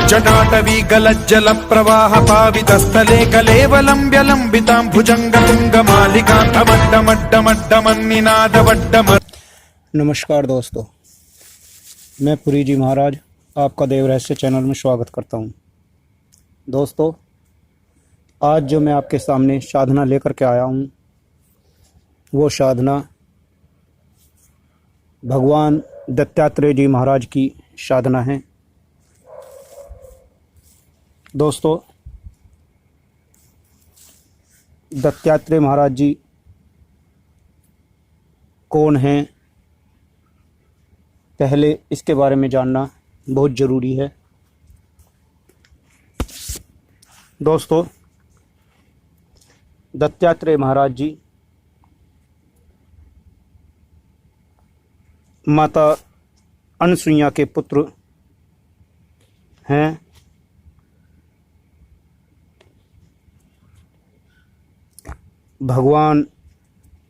जटाटवी गलज्जल प्रवाह पावितस्थले कलेवलम्ब्य लम्बिताम्भुजङ्गतुङ्गमालिकान्तमड्डमड्डमड्डमन्निनादवड्डम। नमस्कार दोस्तों, मैं पुरी जी महाराज आपका देव रहस्य चैनल में स्वागत करता हूं। दोस्तों, आज जो मैं आपके सामने साधना लेकर के आया हूं, वो साधना भगवान दत्तात्रेय जी महाराज की साधना है। दोस्तों, दत्तात्रेय महाराज जी कौन हैं, पहले इसके बारे में जानना बहुत ज़रूरी है। दोस्तों, दत्तात्रेय महाराज जी माता अनसुईया के पुत्र हैं। भगवान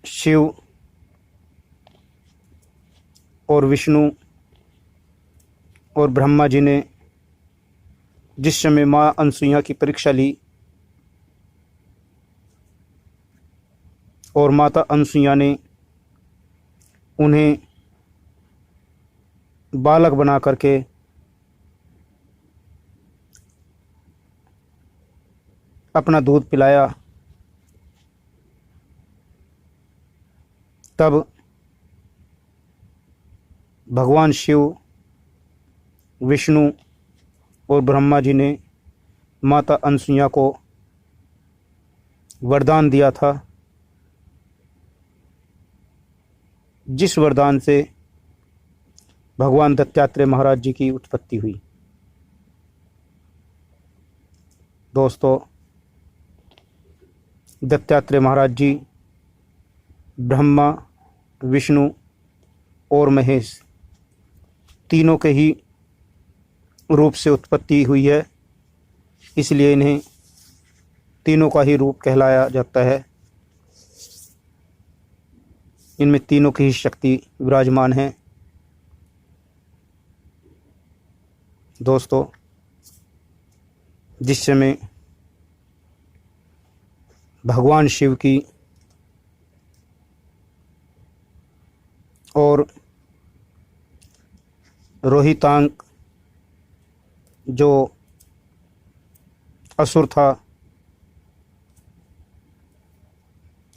शिव और विष्णु और ब्रह्मा जी ने जिस समय माँ अनसुईया की परीक्षा ली और माता अनसुईया ने उन्हें बालक बना करके अपना दूध पिलाया, तब भगवान शिव, विष्णु और ब्रह्मा जी ने माता अनसुईया को वरदान दिया था, जिस वरदान से भगवान दत्तात्रेय महाराज जी की उत्पत्ति हुई। दोस्तों, दत्तात्रेय महाराज जी ब्रह्मा, विष्णु और महेश तीनों के ही रूप से उत्पत्ति हुई है, इसलिए इन्हें तीनों का ही रूप कहलाया जाता है। इनमें तीनों की ही शक्ति विराजमान है। दोस्तों, जिस समय भगवान शिव की और रोहितांक जो असुर था,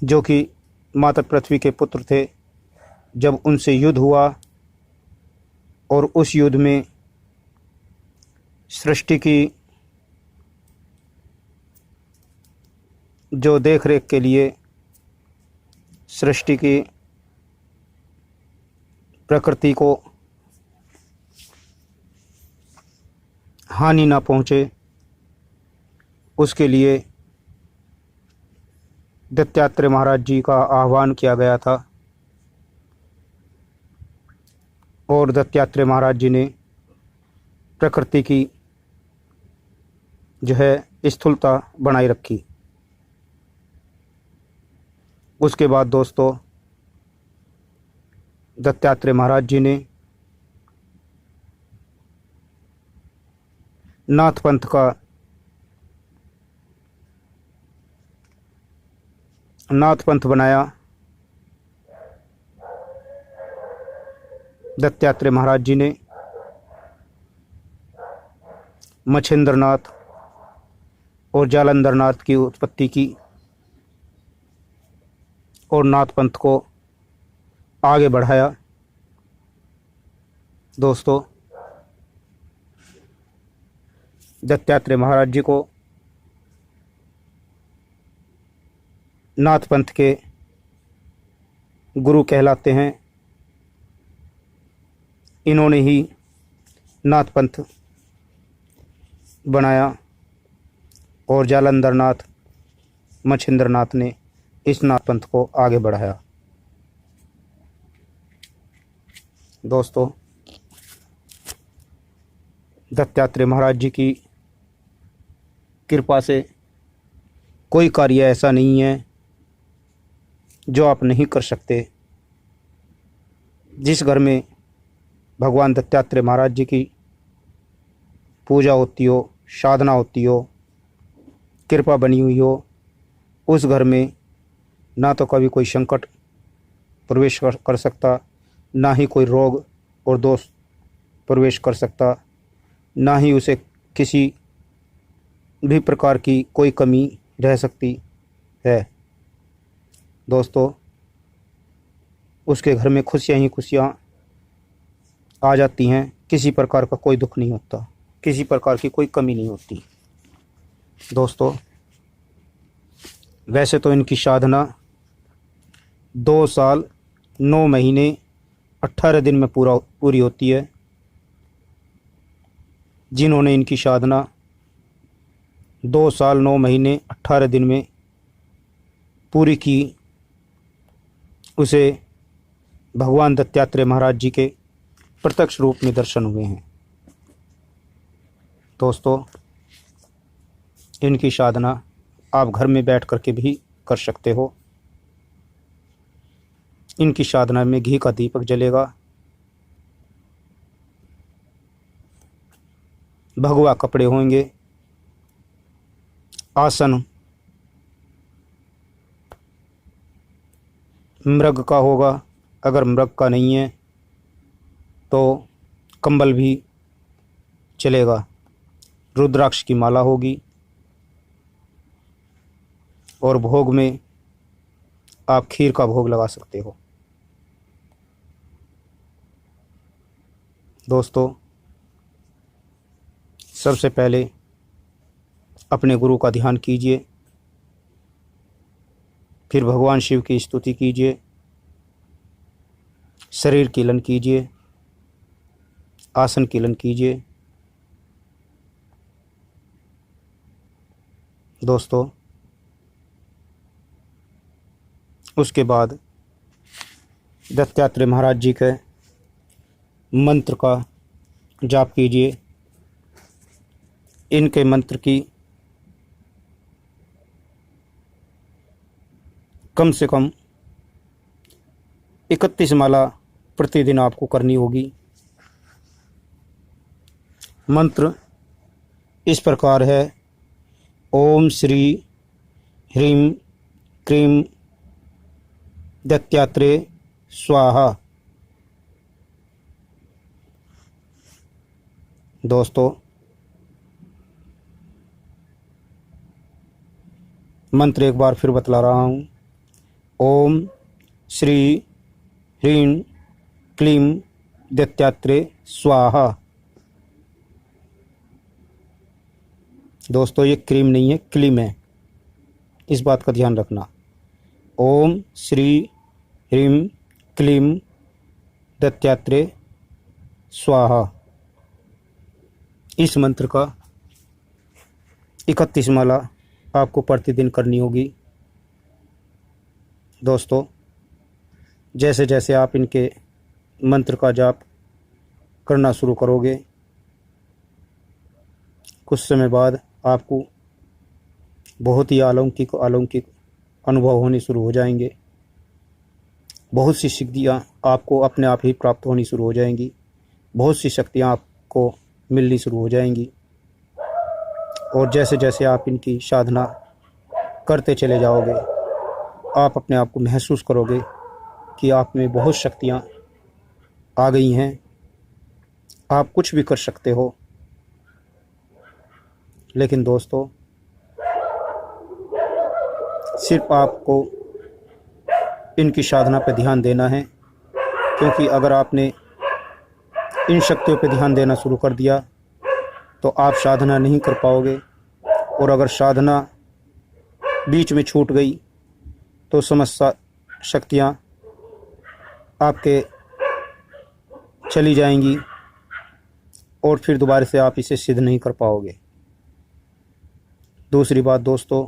जो कि माता पृथ्वी के पुत्र थे, जब उनसे युद्ध हुआ और उस युद्ध में सृष्टि की जो देख रेख के लिए, सृष्टि की प्रकृति को हानि ना पहुँचे, उसके लिए दत्तात्रेय महाराज जी का आह्वान किया गया था और दत्तात्रेय महाराज जी ने प्रकृति की जो है स्थूलता बनाए रखी। उसके बाद दोस्तों, दत्तात्रेय महाराज जी ने नाथ पंथ बनाया। दत्तात्रेय महाराज जी ने मच्छिंद्रनाथ और जालंधरनाथ की उत्पत्ति की और नाथ पंथ को आगे बढ़ाया। दोस्तों, दत्तात्रेय महाराज जी को नाथ पंथ के गुरु कहलाते हैं। इन्होंने ही नाथ पंथ बनाया और जालंधरनाथ, मच्छिंद्रनाथ ने इस नाथ पंथ को आगे बढ़ाया। दोस्तों, दत्तात्रेय महाराज जी की कृपा से कोई कार्य ऐसा नहीं है जो आप नहीं कर सकते। जिस घर में भगवान दत्तात्रेय महाराज जी की पूजा होती हो, साधना होती हो, कृपा बनी हुई हो, उस घर में ना तो कभी कोई संकट प्रवेश कर सकता, ना ही कोई रोग और दोष प्रवेश कर सकता, ना ही उसे किसी भी प्रकार की कोई कमी रह सकती है। दोस्तों, उसके घर में खुशियाँ ही खुशियाँ आ जाती हैं, किसी प्रकार का कोई दुख नहीं होता, किसी प्रकार की कोई कमी नहीं होती। दोस्तों, वैसे तो इनकी साधना 2 साल 9 महीने 18 दिन में पूरी होती है। जिन्होंने इनकी साधना 2 साल 9 महीने 18 दिन में पूरी की, उसे भगवान दत्तात्रेय महाराज जी के प्रत्यक्ष रूप में दर्शन हुए हैं। दोस्तों, इनकी साधना आप घर में बैठ करके भी कर सकते हो। इनकी साधना में घी का दीपक जलेगा, भगवा कपड़े होंगे, आसन मृग का होगा, अगर मृग का नहीं है तो कंबल भी चलेगा, रुद्राक्ष की माला होगी, और भोग में आप खीर का भोग लगा सकते हो। दोस्तों, सबसे पहले अपने गुरु का ध्यान कीजिए, फिर भगवान शिव की स्तुति कीजिए, शरीर कीलन कीजिए, आसन कीलन कीजिए। दोस्तों, उसके बाद दत्तात्रेय महाराज जी के मंत्र का जाप कीजिए। इनके मंत्र की कम से कम 31 माला प्रतिदिन आपको करनी होगी। मंत्र इस प्रकार है: ओम श्री ह्रीं क्रीं दत्तात्रेय स्वाहा। दोस्तों, मंत्र एक बार फिर बतला रहा हूँ। ओम श्री ह्रीं क्लीं दत्तात्रेय स्वाहा। दोस्तों, ये क्रीम नहीं है, क्लीम है, इस बात का ध्यान रखना। ओम श्री ह्रीं क्लीं दत्तात्रेय स्वाहा। इस मंत्र का 31 माला आपको प्रतिदिन करनी होगी। दोस्तों, जैसे जैसे आप इनके मंत्र का जाप करना शुरू करोगे, कुछ समय बाद आपको बहुत ही अलौकिक अनुभव होने शुरू हो जाएंगे। बहुत सी सिद्धियाँ आपको अपने आप ही प्राप्त होनी शुरू हो जाएंगी। बहुत सी शक्तियाँ आपको मिलनी शुरू हो जाएंगी। और जैसे जैसे आप इनकी साधना करते चले जाओगे, आप अपने आप को महसूस करोगे कि आप में बहुत शक्तियाँ आ गई हैं। आप कुछ भी कर सकते हो। लेकिन दोस्तों, सिर्फ आपको इनकी साधना पर ध्यान देना है, क्योंकि अगर आपने इन शक्तियों पर ध्यान देना शुरू कर दिया तो आप साधना नहीं कर पाओगे। और अगर साधना बीच में छूट गई तो समस्त शक्तियाँ आपके चली जाएंगी और फिर दोबारा से आप इसे सिद्ध नहीं कर पाओगे। दूसरी बात दोस्तों,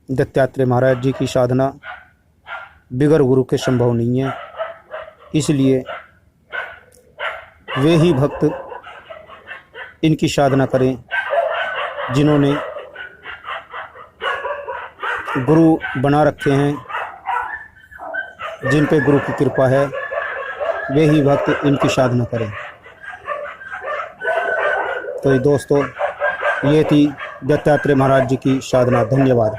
दत्तात्रेय महाराज जी की साधना बिगर गुरु के संभव नहीं है। इसलिए वे ही भक्त इनकी साधना करें जिन्होंने गुरु बना रखे हैं, जिन पे गुरु की कृपा है, वे ही भक्त इनकी साधना करें। तो ये दोस्तों ये थी दत्तात्रेय महाराज जी की साधना। धन्यवाद।